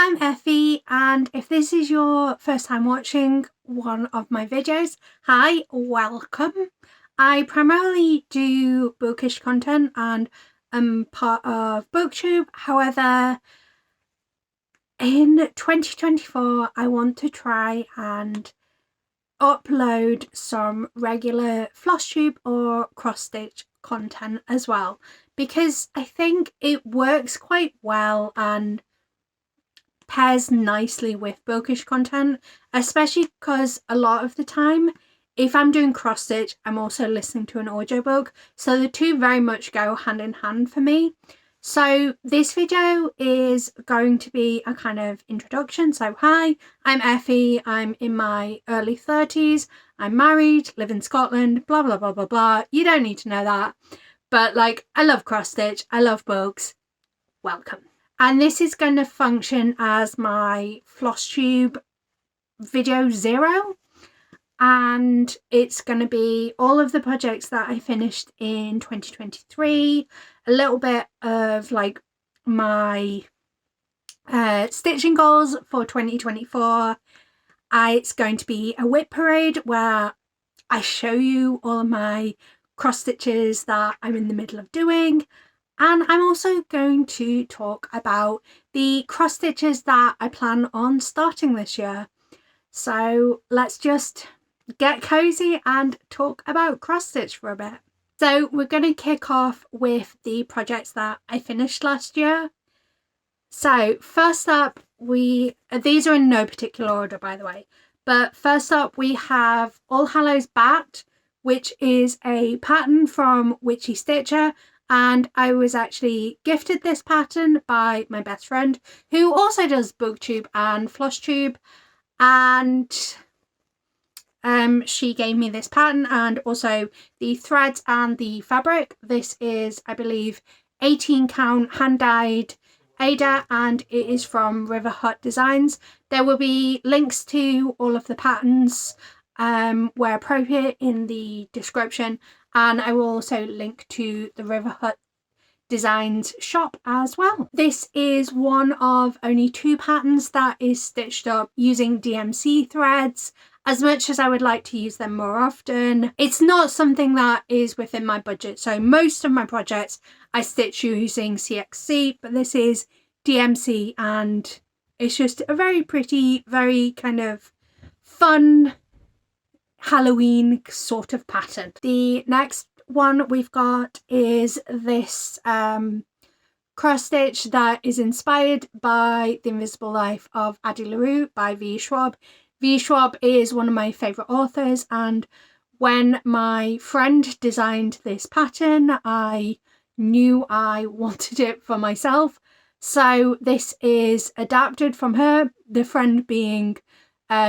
I'm Effie, and if this is your first time watching one of my videos, hi, welcome. I primarily do bookish content and I'm part of BookTube. However, in 2024 I want to try and upload some regular FlossTube or cross-stitch content as well, because I think it works quite well and pairs nicely with bookish content, especially because a lot of the time if I'm doing cross stitch I'm also listening to an audiobook, so the two very much go hand in hand for me. So this video is going to be a kind of introduction. So hi, I'm Effie, I'm in my early 30s, I'm married, live in Scotland, blah blah blah blah blah. You don't need to know that, but like, I love cross stitch, I love books, welcome. And this is going to function as my FlossTube video 0. And it's going to be all of the projects that I finished in 2023. A little bit of like my stitching goals for 2024. It's going to be a WIP parade where I show you all of my cross stitches that I'm in the middle of doing. And I'm also going to talk about the cross stitches that I plan on starting this year. So let's just get cozy and talk about cross stitch for a bit. So we're going to kick off with the projects that I finished last year. So first up, these are in no particular order, by the way, but first up we have All Hallows Bat, which is a pattern from Witchy Stitcher. And I was actually gifted this pattern by my best friend, who also does BookTube and FlossTube. And she gave me this pattern and also the threads and the fabric. This is, I believe, 18 count hand-dyed Ada, and it is from River Hut Designs. There will be links to all of the patterns where appropriate in the description. And I will also link to the River Hut Designs shop as well. This is one of only 2 patterns that is stitched up using DMC threads. As much as I would like to use them more often, it's not something that is within my budget. So most of my projects I stitch using CXC, but this is DMC and it's just a very pretty, very kind of fun Halloween sort of pattern. The next one we've got is this cross stitch that is inspired by The Invisible Life of Addie LaRue by V. Schwab. V. Schwab is one of my favourite authors, and when my friend designed this pattern I knew I wanted it for myself. So this is adapted from her, the friend being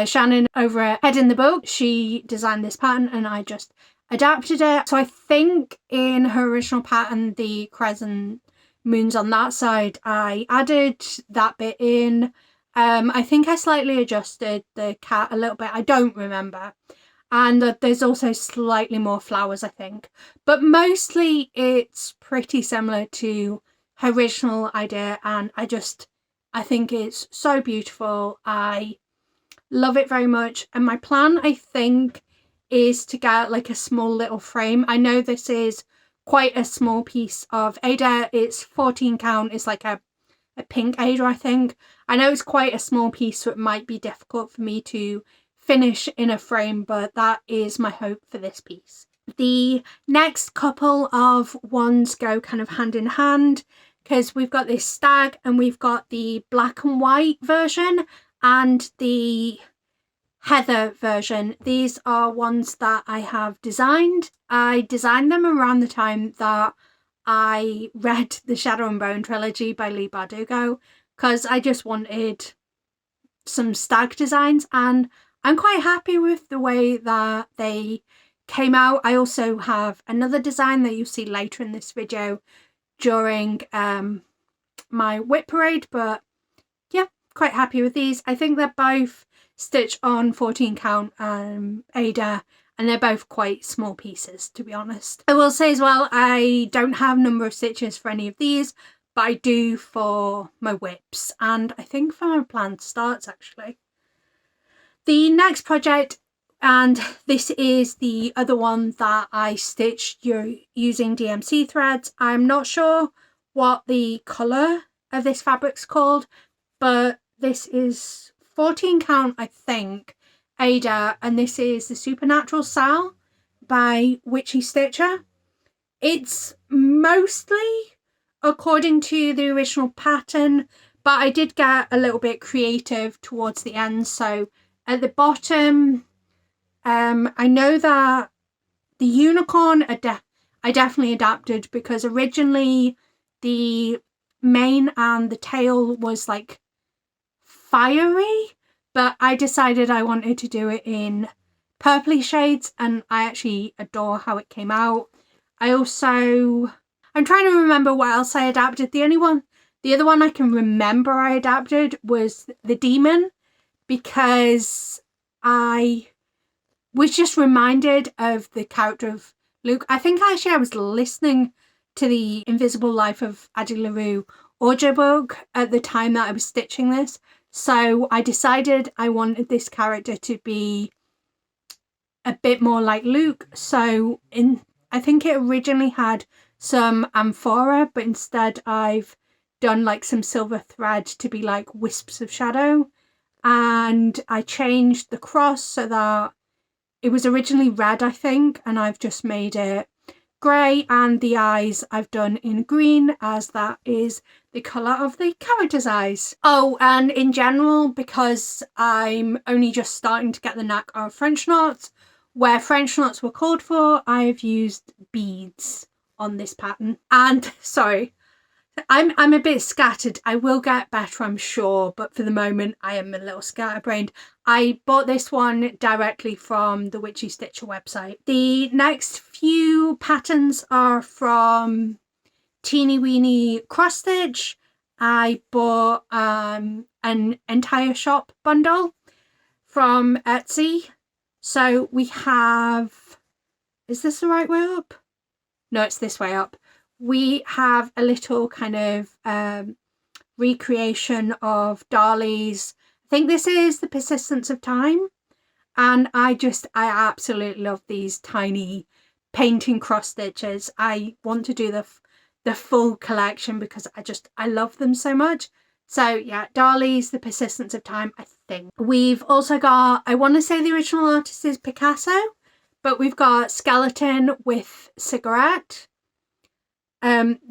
Shannon over at Head in the Book. She designed this pattern and I just adapted it. So I think in her original pattern, the crescent moons on that side, I added that bit in. I think I slightly adjusted the cat a little bit, I don't remember. And there's also slightly more flowers, I think. But mostly it's pretty similar to her original idea, and I think it's so beautiful. I love it very much, and my plan, I think, is to get like a small little frame. I know this is quite a small piece of Ada. It's 14 count. It's like a pink Ada, I think. I know it's quite a small piece, so it might be difficult for me to finish in a frame, but that is my hope for this piece. The next couple of ones go kind of hand in hand, because we've got this stag and we've got the black and white version and the heather version. These are ones that I have designed. I designed them around the time that I read the Shadow and Bone trilogy by Leigh Bardugo, because I just wanted some stag designs, and I'm quite happy with the way that they came out. I also have another design that you'll see later in this video during my WIP parade, but yeah, quite happy with these. I think they're both stitch on 14 count Ada, and they're both quite small pieces, to be honest. I will say as well, I don't have number of stitches for any of these, but I do for my WIPs and I think for my planned starts actually. The next project, and this is the other one that I stitched using DMC threads. I'm not sure what the colour of this fabric's called, but this is 14 count, I think, Ada, and this is the Supernatural Sal by Witchy Stitcher. It's mostly according to the original pattern, but I did get a little bit creative towards the end. So at the bottom, I know that the unicorn I definitely adapted, because originally the mane and the tail was like fiery, but I decided I wanted to do it in purpley shades, and I actually adore how it came out. I'm trying to remember what else I adapted. The other one I can remember I adapted was the demon, because I was just reminded of the character of Luke. I think actually I was listening to the Invisible Life of Addie LaRue audiobook at the time that I was stitching this. So I decided I wanted this character to be a bit more like Luke. So I think it originally had some amphora, but instead I've done like some silver thread to be like wisps of shadow. And I changed the cross so that it was originally red, I think, and I've just made it grey, and the eyes I've done in green, as that is the colour of the character's eyes. Oh, and in general, because I'm only just starting to get the knack of French knots, where French knots were called for, I've used beads on this pattern. And sorry, I'm a bit scattered. I will get better, I'm sure, but for the moment I am a little scatterbrained. I bought this one directly from the Witchy Stitcher website. The next few patterns are from Teeny Weeny Cross Stitch. I bought an entire shop bundle from Etsy. So we have, is this the right way up? No, it's this way up. We have a little kind of recreation of Darley's. I think this is The Persistence of Time. And I absolutely love these tiny painting cross stitches. I want to do the full collection because I love them so much. So yeah, Darley's The Persistence of Time, I think. We've also got, I want to say the original artist is Picasso, but we've got Skeleton with Cigarette.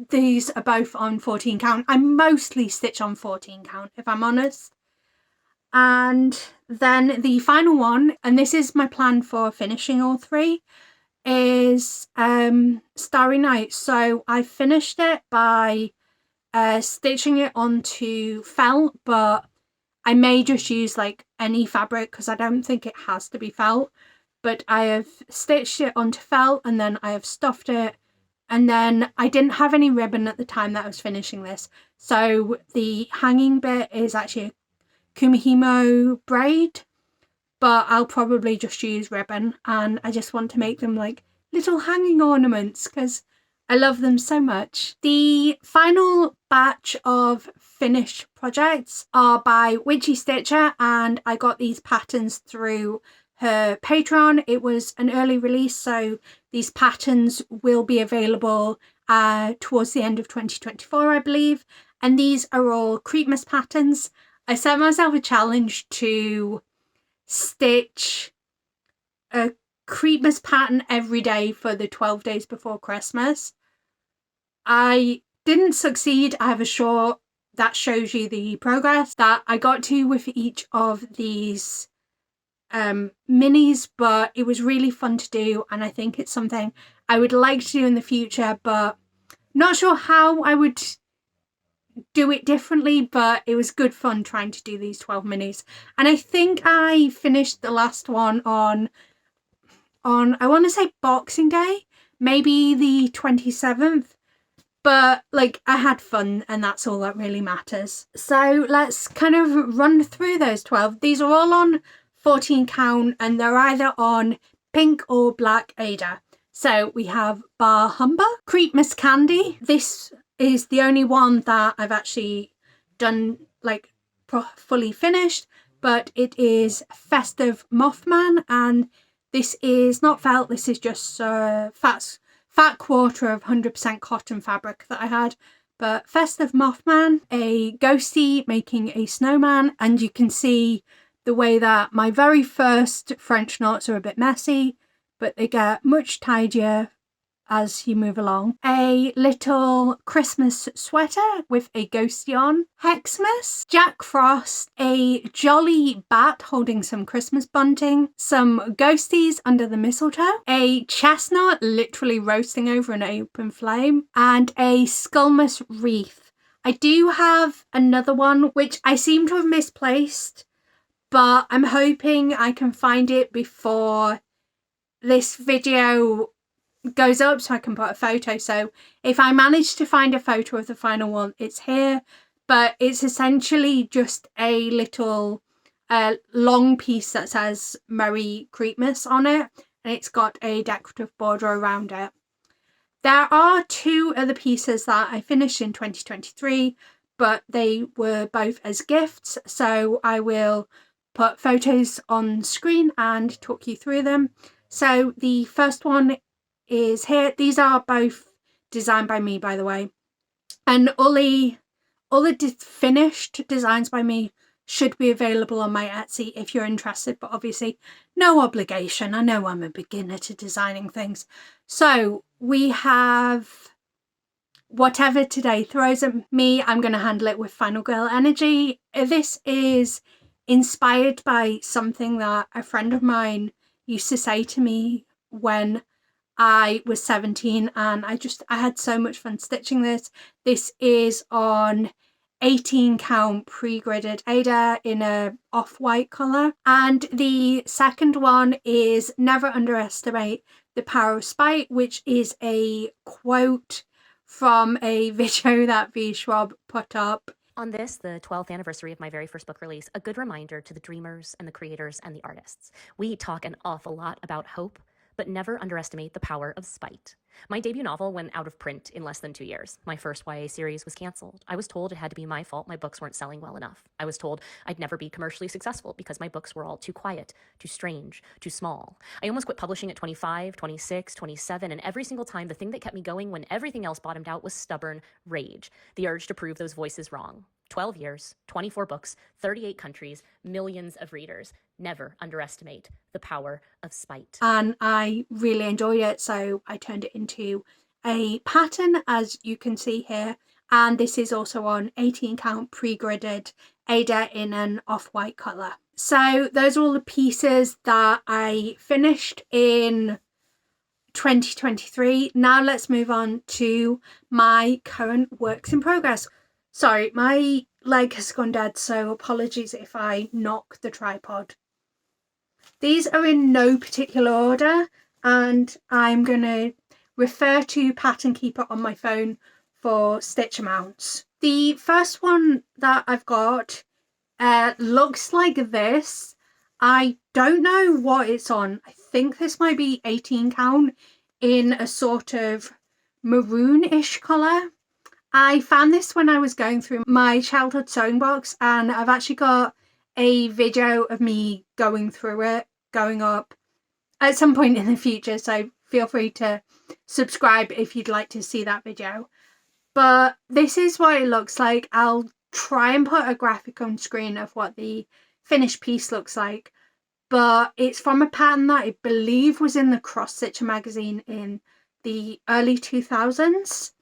These are both on 14 count. I mostly stitch on 14 count, if I'm honest. And then the final one, and this is my plan for finishing all three, is Starry Night. So I finished it by stitching it onto felt, but I may just use like any fabric because I don't think it has to be felt. But I have stitched it onto felt, and then I have stuffed it. And then I didn't have any ribbon at the time that I was finishing this. So the hanging bit is actually a Kumihimo braid, but I'll probably just use ribbon. And I just want to make them like little hanging ornaments because I love them so much. The final batch of finished projects are by Witchy Stitcher, and I got these patterns through her Patreon. It was an early release, so these patterns will be available towards the end of 2024, I believe. And these are all Creepmas patterns. I set myself a challenge to stitch a Creepmas pattern every day for the 12 days before Christmas. I didn't succeed. I have a short that shows you the progress that I got to with each of these minis, but it was really fun to do, and I think it's something I would like to do in the future, but not sure how I would do it differently. But it was good fun trying to do these 12 minis, and I think I finished the last one on I want to say Boxing Day, maybe the 27th, but like I had fun, and that's all that really matters. So let's kind of run through those 12. These are all on 14 count, and they're either on pink or black Ada. So we have Bar Humber, Creepmas Candy. This is the only one that I've actually done like fully finished, but it is Festive Mothman, and this is not felt, this is just fat quarter of 100% cotton fabric that I had. But Festive Mothman, a ghostie making a snowman, and you can see the way that my very first French knots are a bit messy, but they get much tidier as you move along. A little Christmas sweater with a ghostie on. Xmas, Jack Frost, a jolly bat holding some Christmas bunting, some ghosties under the mistletoe, a chestnut literally roasting over an open flame, and a Skullmas wreath. I do have another one which I seem to have misplaced, but I'm hoping I can find it before this video goes up so I can put a photo. So if I manage to find a photo of the final one, it's here, but it's essentially just a little long piece that says Merry Creepmas on it, and it's got a decorative border around it. There are two other pieces that I finished in 2023, but they were both as gifts, so I will put photos on screen and talk you through them. So the first one is here. These are both designed by me, by the way, and all the finished designs by me should be available on my Etsy if you're interested, but obviously no obligation. I know I'm a beginner to designing things. So we have whatever today throws at me, I'm going to handle it with Final Girl energy. This is inspired by something that a friend of mine used to say to me when I was 17, and I had so much fun stitching this. This is on 18 count pre-gridded Aida in a off-white colour. And the second one is Never Underestimate the Power of Spite, which is a quote from a video that V. Schwab put up. On this, the 12th anniversary of my very first book release, a good reminder to the dreamers and the creators and the artists. We talk an awful lot about hope, but never underestimate the power of spite. My debut novel went out of print in less than 2 years. My first YA series was canceled. I was told it had to be my fault my books weren't selling well enough. I was told I'd never be commercially successful because my books were all too quiet, too strange, too small. I almost quit publishing at 25, 26, 27, and every single time the thing that kept me going when everything else bottomed out was stubborn rage, the urge to prove those voices wrong. 12 years, 24 books, 38 countries, millions of readers. Never underestimate the power of spite. And I really enjoyed it, so I turned it into a pattern, as you can see here. And this is also on 18 count pre-gridded Aida in an off-white colour. So those are all the pieces that I finished in 2023. Now let's move on to my current works in progress. Sorry, my leg has gone dead, so apologies if I knock the tripod. These are in no particular order, and I'm going to refer to Pattern Keeper on my phone for stitch amounts. The first one that I've got looks like this. I don't know what it's on. I think this might be 18 count in a sort of maroon-ish colour. I found this when I was going through my childhood sewing box, and I've actually got a video of me going through it, going up at some point in the future, so feel free to subscribe if you'd like to see that video. But this is what it looks like. I'll try and put a graphic on screen of what the finished piece looks like, but it's from a pattern that I believe was in the Cross Stitcher magazine in the early 2000s.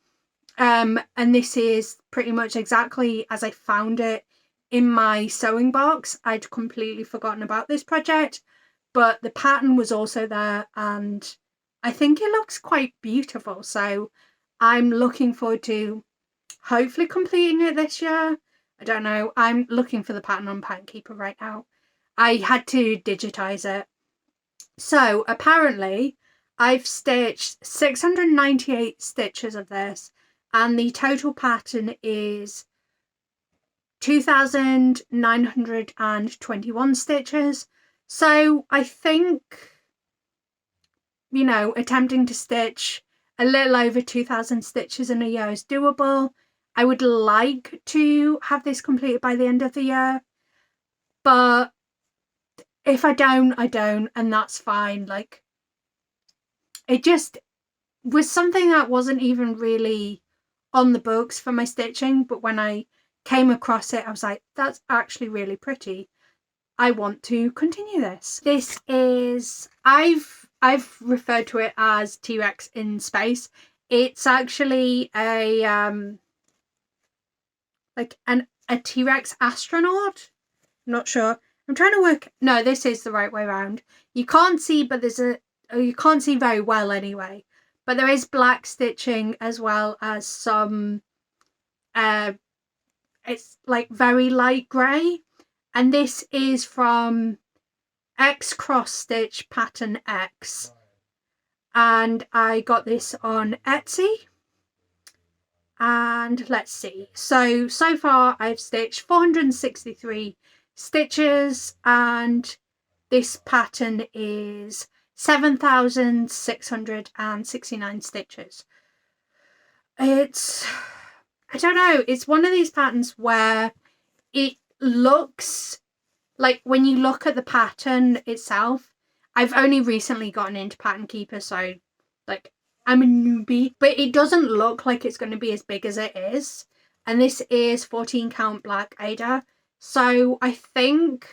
And this is pretty much exactly as I found it in my sewing box. I'd completely forgotten about this project, but the pattern was also there, and I think it looks quite beautiful. So I'm looking forward to hopefully completing it this year. I don't know. I'm looking for the pattern on Pattern Keeper right now. I had to digitize it. So apparently I've stitched 698 stitches of this, and the total pattern is 2,921 stitches. So I think, you know, attempting to stitch a little over 2,000 stitches in a year is doable. I would like to have this completed by the end of the year, but if I don't, I don't, and that's fine. Like, it just was something that wasn't even really on the books for my stitching, but when I came across it, I was like, that's actually really pretty. I want to continue this. This is, I've referred to it as T-Rex in space. It's actually a like a T-Rex astronaut. I'm not sure. I'm trying to work. No, this is the right way around. You can't see, but you can't see very well anyway. But there is black stitching as well as some. It's like very light grey, and this is from X Cross Stitch Pattern X, and I got this on Etsy. And let's see, so far I've stitched 463 stitches, and this pattern is 7,669 stitches. It's, I don't know, it's one of these patterns where it looks like, when you look at the pattern itself, I've only recently gotten into Pattern Keeper, so like I'm a newbie, but it doesn't look like it's going to be as big as it is. And this is 14 count black Ada. So I think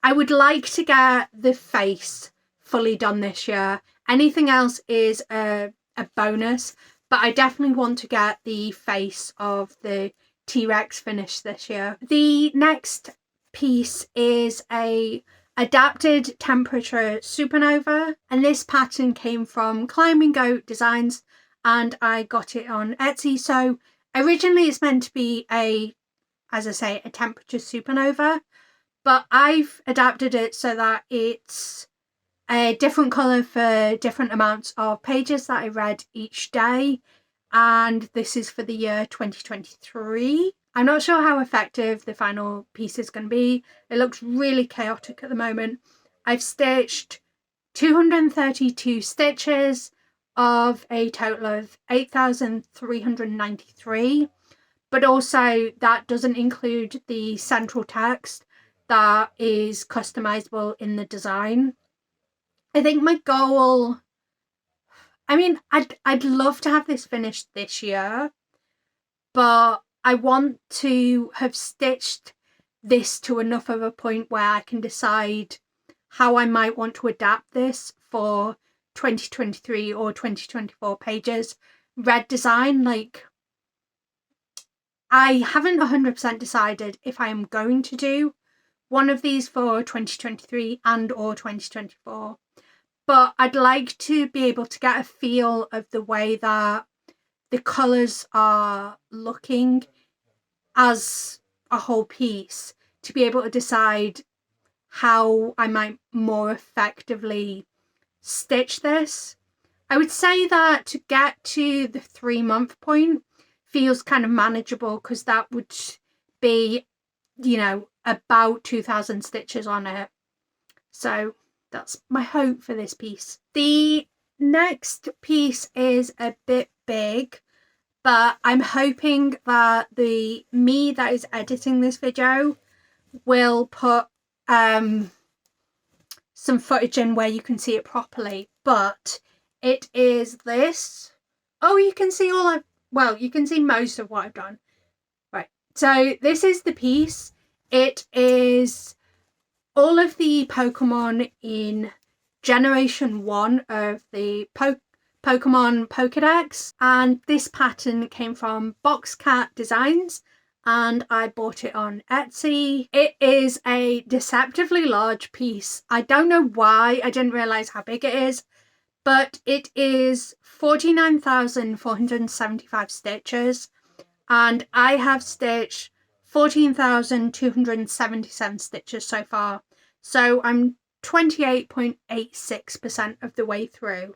I would like to get the face fully done this year. Anything else is a bonus, but I definitely want to get the face of the T-Rex finished this year. The next piece is a adapted temperature supernova, and this pattern came from Climbing Goat Designs, and I got it on Etsy. So originally it's meant to be as I say, a temperature supernova, but I've adapted it so that it's a different colour for different amounts of pages that I read each day, and this is for the year 2023. I'm not sure how effective the final piece is going to be. It looks really chaotic at the moment. I've stitched 232 stitches of a total of 8,393, but also that doesn't include the central text that is customizable in the design. I think my goal, I mean, I'd love to have this finished this year, but I want to have stitched this to enough of a point where I can decide how I might want to adapt this for 2023 or 2024 pages. Red design, like, I haven't 100% decided if I am going to do one of these for 2023 and or 2024. But I'd like to be able to get a feel of the way that the colours are looking as a whole piece, to be able to decide how I might more effectively stitch this. I would say that to get to the 3-month point feels kind of manageable, because that would be, you know, about 2,000 stitches on it. So that's my hope for this piece. The next piece is a bit big, but I'm hoping that the me that is editing this video will put some footage in where you can see it properly. But it is this. Oh, you can see you can see most of what I've done. Right, so this is the piece. It is all of the Pokemon in Generation 1 of the Pokemon Pokedex, and this pattern came from Boxcat Designs, and I bought it on Etsy. It is a deceptively large piece. I don't know why I didn't realise how big it is, but it is 49,475 stitches, and I have stitched 14,277 stitches so far. So I'm 28.86% of the way through.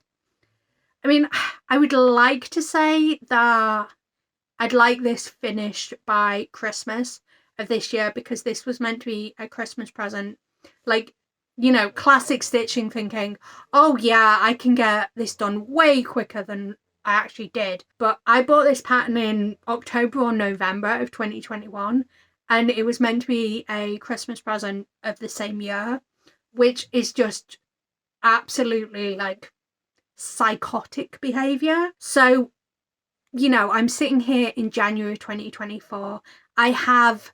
I mean, I would like to say that I'd like this finished by Christmas of this year, because this was meant to be a Christmas present. Like, you know, classic stitching thinking, oh yeah, I can get this done way quicker than I actually did. But I bought this pattern in October or November of 2021, and it was meant to be a Christmas present of the same year, which is just absolutely like psychotic behavior. So, you know, I'm sitting here in January 2024. I have,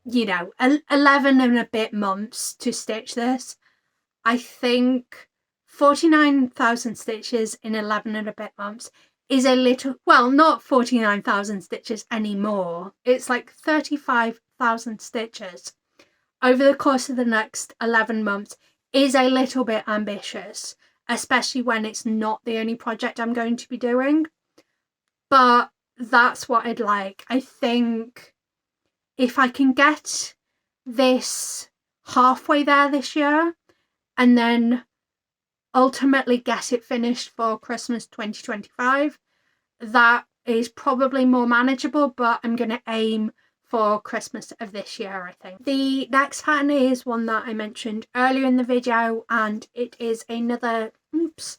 you know, 11 and a bit months to stitch this. I think 49,000 stitches in 11 and a bit months is a little, well, not 49,000 stitches anymore. It's like 35,000 stitches over the course of the next 11 months is a little bit ambitious, especially when it's not the only project I'm going to be doing. But that's what I'd like. I think if I can get this halfway there this year and then ultimately get it finished for Christmas 2025, that is probably more manageable, but I'm going to aim for Christmas of this year, I think. The next pattern is one that I mentioned earlier in the video, and it is another, it's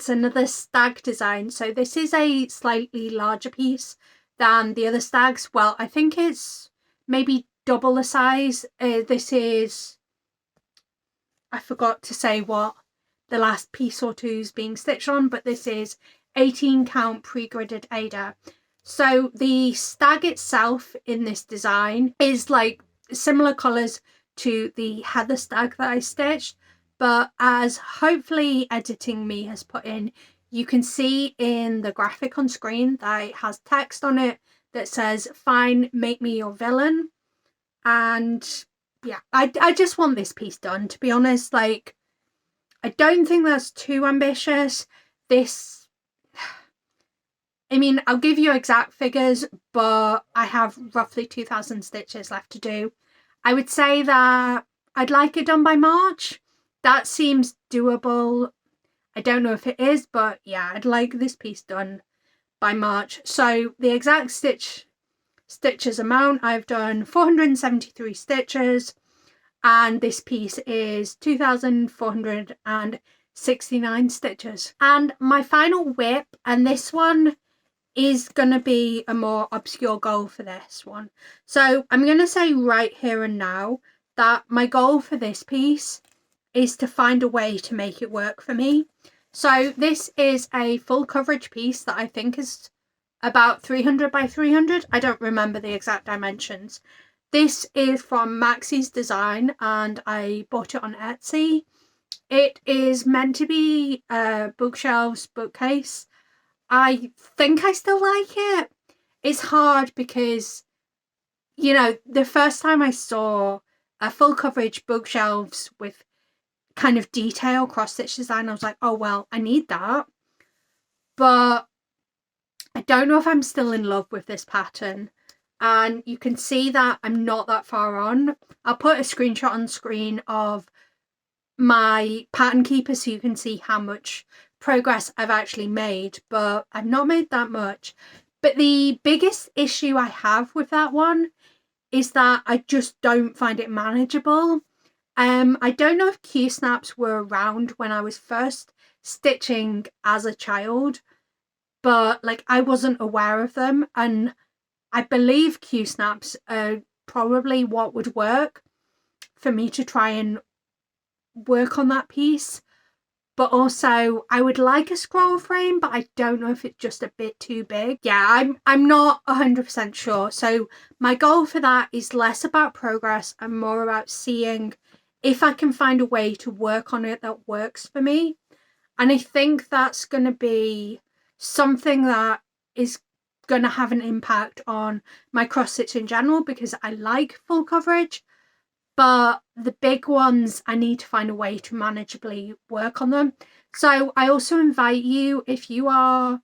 another stag design. So this is a slightly larger piece than the other stags. Well, I think it's maybe double the size. This is, I forgot to say what the last piece or two is being stitched on, but this is 18 count pre-gridded Ada. So the stag itself in this design is like similar colours to the heather stag that I stitched, but as hopefully editing me has put in, you can see in the graphic on screen that it has text on it that says, "Fine, make me your villain." And yeah, I just want this piece done, to be honest. Like, I don't think that's too ambitious. This, I mean, I'll give you exact figures, but I have roughly 2,000 stitches left to do. I would say that I'd like it done by March. That seems doable. I don't know if it is, but yeah, I'd like this piece done by March. So the exact stitches amount, I've done 473 stitches, and this piece is 2,469 stitches. And my final WIP, and this one is going to be a more obscure goal for this one. So I'm going to say right here and now that my goal for this piece is to find a way to make it work for me. So this is a full coverage piece that I think is about 300 by 300. I don't remember the exact dimensions. This is from Maxie's Design and I bought it on Etsy. It is meant to be a bookshelves bookcase. I think I still like it. It's hard because, you know, the first time I saw a full coverage bookshelves with kind of detail cross stitch design, I was like, oh well, I need that. But I don't know if I'm still in love with this pattern. And you can see that I'm not that far on. I'll put a screenshot on screen of my pattern keeper so you can see how much progress I've actually made, but I've not made that much. But the biggest issue I have with that one is that I just don't find it manageable. I don't know if Q snaps were around when I was first stitching as a child, but like I wasn't aware of them, and I believe Q snaps are probably what would work for me to try and work on that piece. But also I would like a scroll frame, but I don't know if it's just a bit too big. Yeah, I'm not 100% sure. So my goal for that is less about progress and more about seeing if I can find a way to work on it that works for me. And I think that's going to be something that is going to have an impact on my cross stitch in general, because I like full coverage. But the big ones, I need to find a way to manageably work on them. So I also invite you, if you are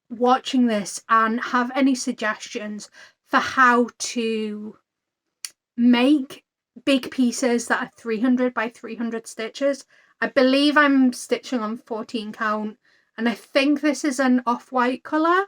watching this and have any suggestions for how to make big pieces that are 300 by 300 stitches. I believe I'm stitching on 14 count, and I think this is an off-white colour.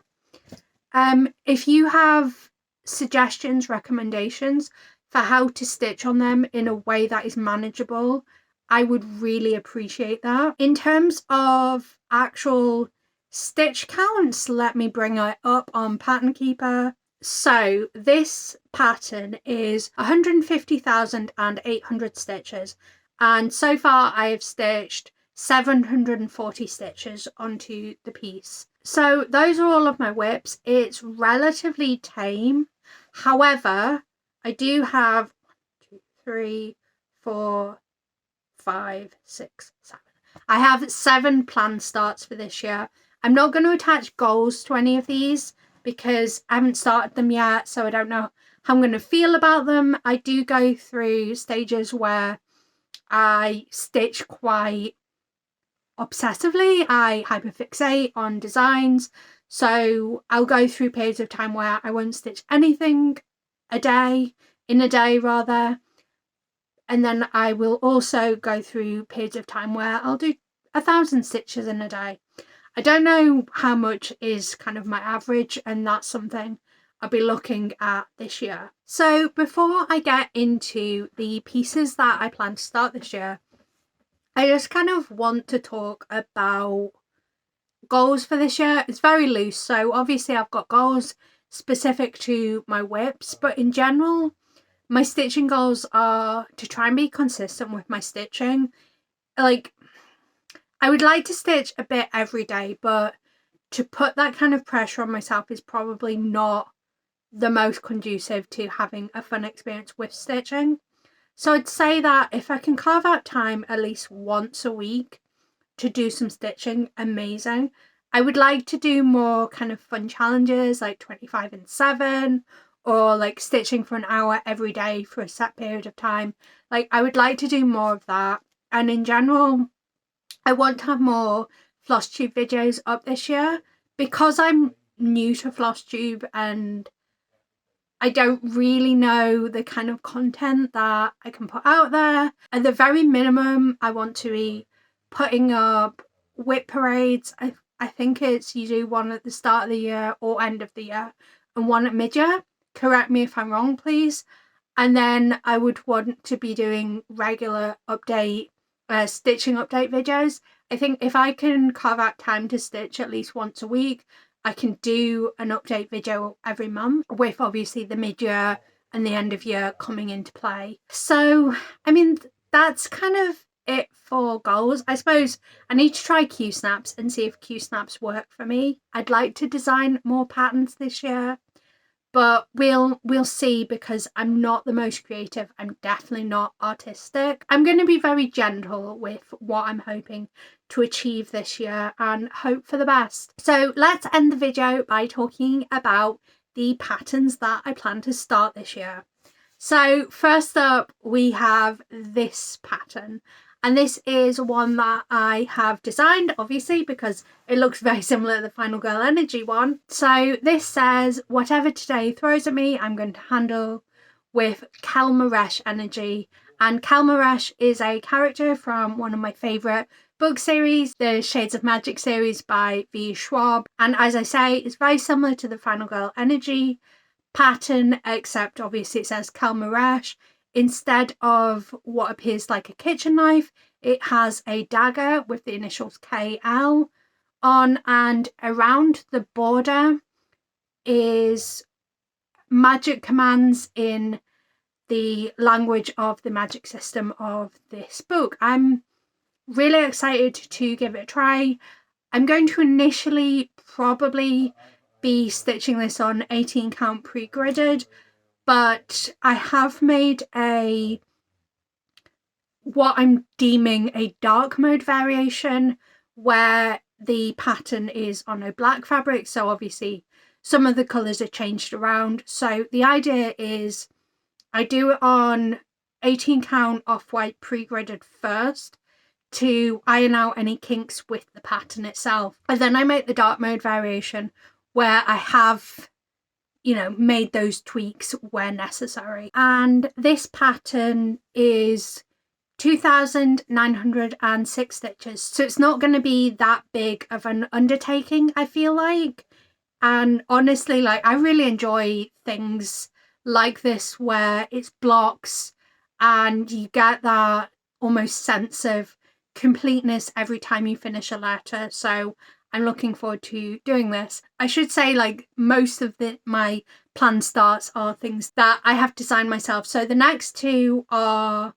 If you have suggestions, recommendations for how to stitch on them in a way that is manageable I would really appreciate that. In terms of actual stitch counts, let me bring it up on Pattern Keeper. So this pattern is 150,800 stitches, and so far I have stitched 740 stitches onto the piece. So those are all of my WIPs. It's relatively tame. However, I do have 1, 2, 3, 4, 5, 6, 7. I have 7 planned starts for this year. I'm not going to attach goals to any of these because I haven't started them yet, so I don't know how I'm going to feel about them. I do go through stages where I stitch quite obsessively. I hyperfixate on designs, so I'll go through periods of time where I won't stitch anything in a day rather. And then I will also go through periods of time where I'll do 1,000 stitches in a day. I don't know how much is kind of my average, and that's something I'll be looking at this year. So before I get into the pieces that I plan to start this year, I just kind of want to talk about goals for this year. It's very loose, so obviously I've got goals specific to my WIPs, but in general, my stitching goals are to try and be consistent with my stitching. Like, I would like to stitch a bit every day, but to put that kind of pressure on myself is probably not the most conducive to having a fun experience with stitching. So I'd say that if I can carve out time at least once a week to do some stitching, amazing. I would like to do more kind of fun challenges like 25 and 7, or like stitching for an hour every day for a set period of time. Like, I would like to do more of that. And in general, I want to have more FlossTube videos up this year because I'm new to FlossTube and I don't really know the kind of content that I can put out there. At the very minimum, I want to be putting up WIP parades. I think it's you do one at the start of the year or end of the year and one at mid-year. Correct me if I'm wrong, please. And then I would want to be doing regular stitching update videos. I think if I can carve out time to stitch at least once a week, I can do an update video every month, with obviously the mid-year and the end of year coming into play. So, I mean, that's kind of it for goals. I suppose I need to try Q-snaps and see if Q-snaps work for me. I'd like to design more patterns this year, but we'll see, because I'm not the most creative. I'm definitely not artistic. I'm going to be very gentle with what I'm hoping to achieve this year and hope for the best. So let's end the video by talking about the patterns that I plan to start this year. So first up, we have this pattern. And this is one that I have designed, obviously, because it looks very similar to the Final Girl Energy one. So this says, whatever today throws at me, I'm going to handle with Kell Maresh energy. And Kell Maresh is a character from one of my favourite book series, the Shades of Magic series by V. Schwab. And as I say, it's very similar to the Final Girl Energy pattern, except obviously it says Kell Maresh. Instead of what appears like a kitchen knife, it has a dagger with the initials KL on, and around the border is magic commands in the language of the magic system of this book. I'm really excited to give it a try. I'm going to initially probably be stitching this on 18 count pre-gridded, but I have made what I'm deeming a dark mode variation where the pattern is on a black fabric, so obviously some of the colours are changed around. So the idea is I do it on 18 count off-white pre-gridded first to iron out any kinks with the pattern itself, and then I make the dark mode variation where I have, you know, made those tweaks where necessary. And this pattern is 2,906 stitches, so it's not going to be that big of an undertaking, I feel like. And honestly, like, I really enjoy things like this where it's blocks and you get that almost sense of completeness every time you finish a letter. So I'm looking forward to doing this. I should say, like, most of my planned starts are things that I have designed myself. So the next two are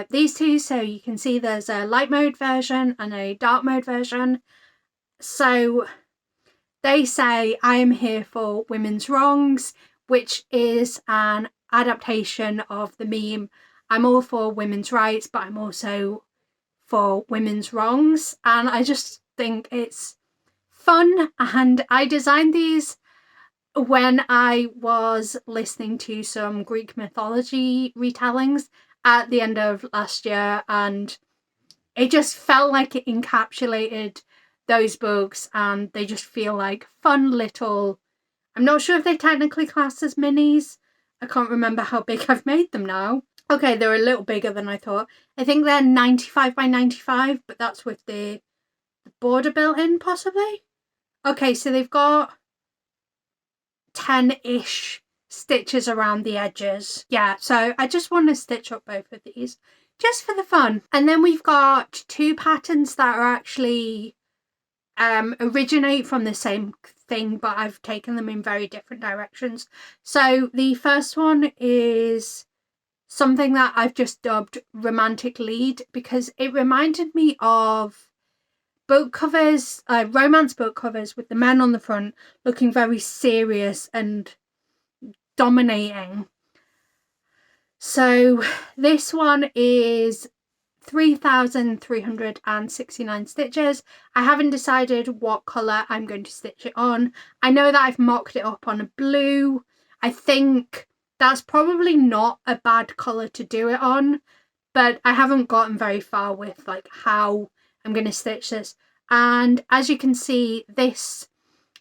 these two. So you can see there's a light mode version and a dark mode version. So they say I am here for women's wrongs, which is an adaptation of the meme I'm all for women's rights, but I'm also for women's wrongs. And I just think it's fun, and I designed these when I was listening to some Greek mythology retellings at the end of last year, and it just felt like it encapsulated those books, and they just feel like fun little, I'm not sure if they're technically classed as minis. I can't remember how big I've made them now. Okay, they're a little bigger than I thought. I think they're 95 by 95, but that's with the border built in, possibly. Okay, so they've got 10-ish stitches around the edges. Yeah, so I just want to stitch up both of these just for the fun. And then we've got two patterns that are actually originate from the same thing, but I've taken them in very different directions. So the first one is something that I've just dubbed Romantic Lead, because it reminded me of book covers, romance book covers with the men on the front looking very serious and dominating. So this one is 3,369 stitches. I haven't decided what colour I'm going to stitch it on. I know that I've mocked it up on a blue. I think that's probably not a bad colour to do it on, but I haven't gotten very far with like how I'm going to stitch this. And as you can see, this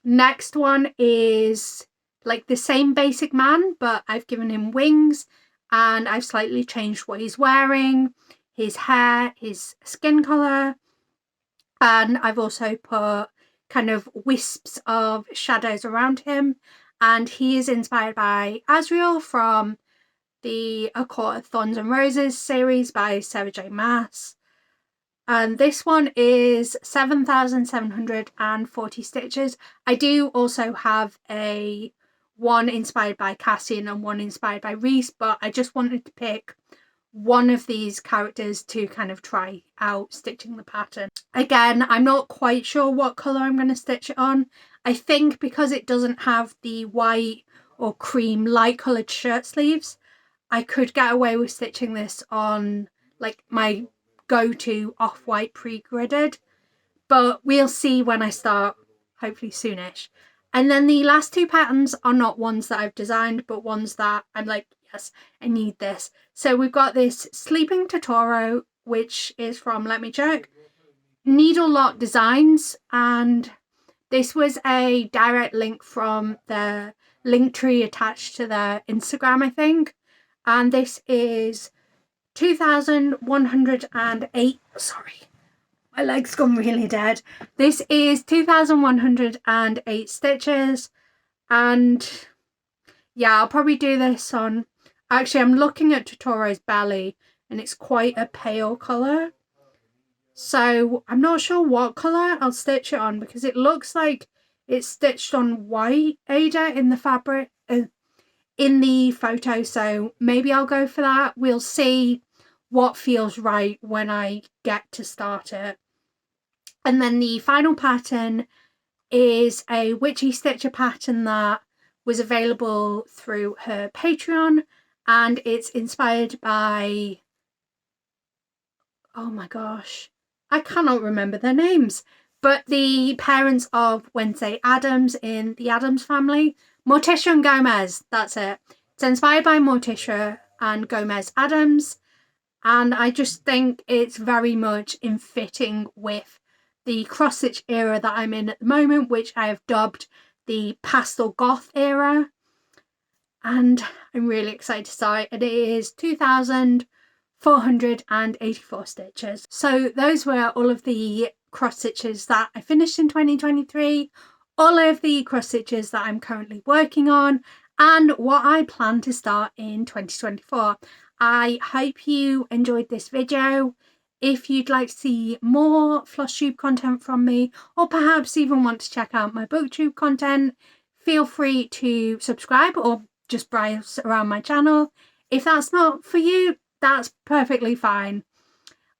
next one is like the same basic man, but I've given him wings and I've slightly changed what he's wearing, his hair, his skin colour, and I've also put kind of wisps of shadows around him. And he is inspired by Azriel from the A Court of Thorns and Roses series by Sarah J. Maas. And this one is 7,740 stitches. I do also have one inspired by Cassian and one inspired by Reese, but I just wanted to pick one of these characters to kind of try out stitching the pattern. Again, I'm not quite sure what colour I'm going to stitch it on. I think because it doesn't have the white or cream light coloured shirt sleeves, I could get away with stitching this on like my go-to off-white pre-gridded, but we'll see when I start, hopefully soonish. And then the last two patterns are not ones that I've designed, but ones that I'm like, yes, I need this. So we've got this Sleeping Totoro, which is from, let me check, Needle Lock Designs, and this was a direct link from the link tree attached to their Instagram, I think. And this is 2,108, sorry, my leg's gone really dead. This is 2,108 stitches, and yeah, I'll probably do this on, actually I'm looking at Totoro's belly and it's quite a pale colour. So I'm not sure what colour I'll stitch it on because it looks like it's stitched on white, Ada, in the fabric, in the photo. So maybe I'll go for that. We'll see what feels right when I get to start it. And then the final pattern is a Witchy Stitcher pattern that was available through her Patreon, and it's inspired by, oh my gosh, I cannot remember their names, but the parents of Wednesday Addams in the Addams Family, Morticia and Gomez, that's it. It's inspired by Morticia and Gomez Addams, and I just think it's very much in fitting with the cross-stitch era that I'm in at the moment, which I have dubbed the Pastel Goth era. And I'm really excited to start it. It is 2,484 stitches. So those were all of the cross stitches that I finished in 2023, all of the cross stitches that I'm currently working on, and what I plan to start in 2024. I hope you enjoyed this video. If you'd like to see more FlossTube content from me, or perhaps even want to check out my BookTube content, feel free to subscribe or just browse around my channel. If that's not for you, that's perfectly fine.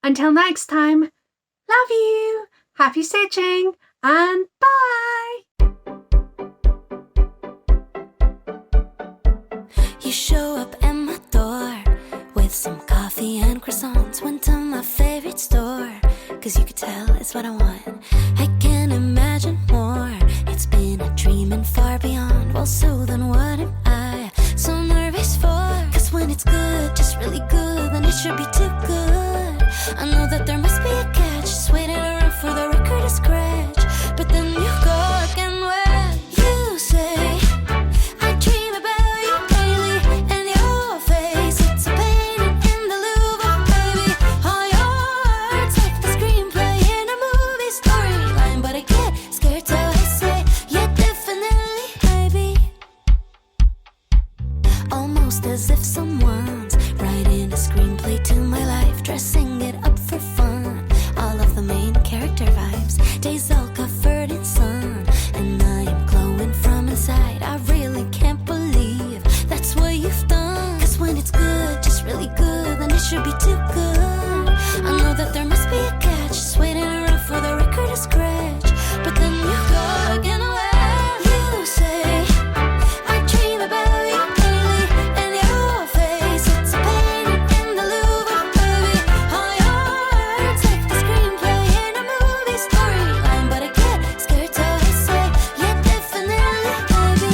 Until next time, love you, happy stitching, and bye! You show up at my door with some coffee and croissants. Went to my favorite store, cause you could tell it's what I want. I can't imagine more. It's been a dream and far beyond. Well, so then what am I so nervous for? Cause when it's good, just really good, then it should be too good. I know that there must be a catch, just waiting around for the record to scratch. But then you go again when you say, I dream about you daily, and your face, it's a painting in the Louvre, baby. All your words like the screenplay in a movie storyline. But I get scared till I say, yeah, definitely, baby. Almost as if someone's writing a screenplay to my life, dressing it up for fun. All of the main character vibes, days all covered in sun, and I am glowing from inside. I really can't believe that's what you've done. Cause when it's good, just really good, then it should be too good. I know that there must be a catch, just waiting around for the record to scratch. But then you go again when you say, I dream about you daily, and your face, it's a painting in the Louvre, baby. All your words like the screenplay in a movie storyline. But I get scared till I say, yeah, definitely, baby.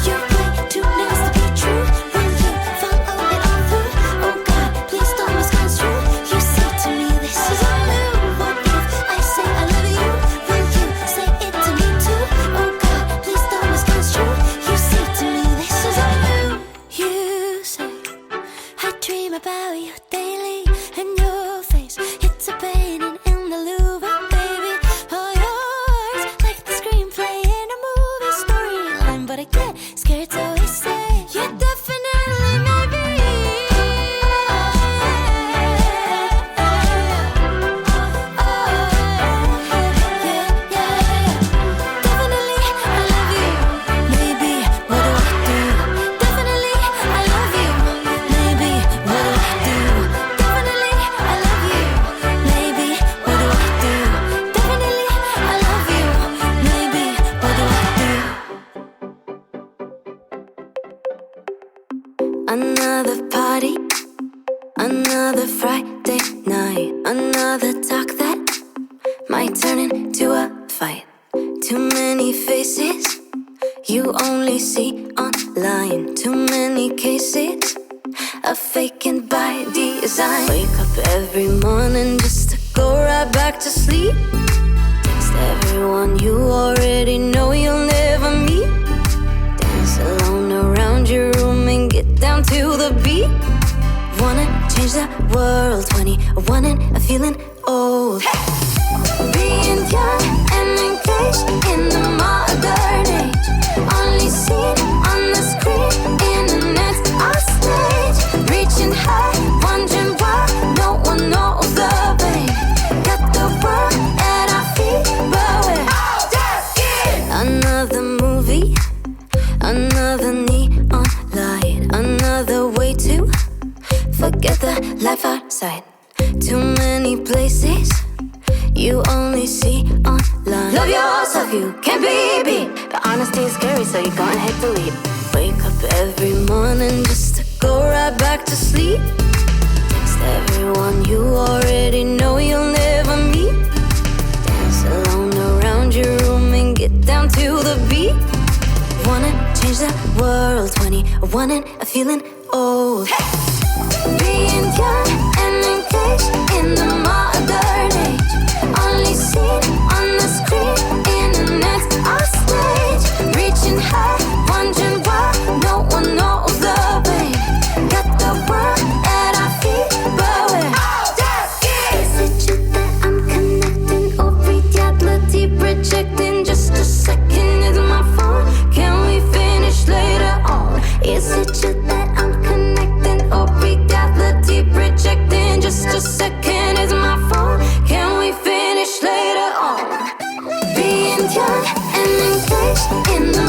You're way too nice to be true. Will you follow it all through? Oh God, please don't misconstrue. You say to me, this is all new. What if I say I love you? Will you say it to me too? Oh God, please don't misconstrue. You say to me, this is all new. You say, I dream about you daily, and your face, it's a painting in the Louvre, baby. All yours, like the screenplay in a movie storyline. But I get scared till I say, yeah, definitely, maybe. Definitely, I love you. Maybe, what do I do? Definitely, I love you. Maybe, what do I do? Definitely, I love you. Maybe, what do I do? Definitely, I love you. Maybe, what do I do? Another party, another Friday night, another talk that might turn into a fight. Too many faces you only see online. Too many cases of faking by design. Wake up every morning just to go right back to sleep. Text everyone you already know you'll never meet. Dance alone around your room and get down to the beat. Wanna change the world, 21 and feeling old. Being young and engaged in the modern age. Only seen on the screen, internet's our stage. Reaching high, wondering why no one knows the way. Got the world at our feet, but we're all just kids. Another movie, another neon light, another way to forget the life outside. Too many places you only see online. Love yourself, you can't be beat. But honesty is scary, so you're gonna hate to lead. Wake up every morning just to go right back to sleep. Text everyone you already know you'll never meet. Dance alone around your room and get down to the beat. Wanna change the world, 21 and feeling old. Being young and engaged in the modern age. Only seen on the screen, internet's our stage. Reaching high, wondering why no one knows the way. Got the world at our feet, but we're all just kids. Is it true that I'm connecting or reality projecting? young and engaged in the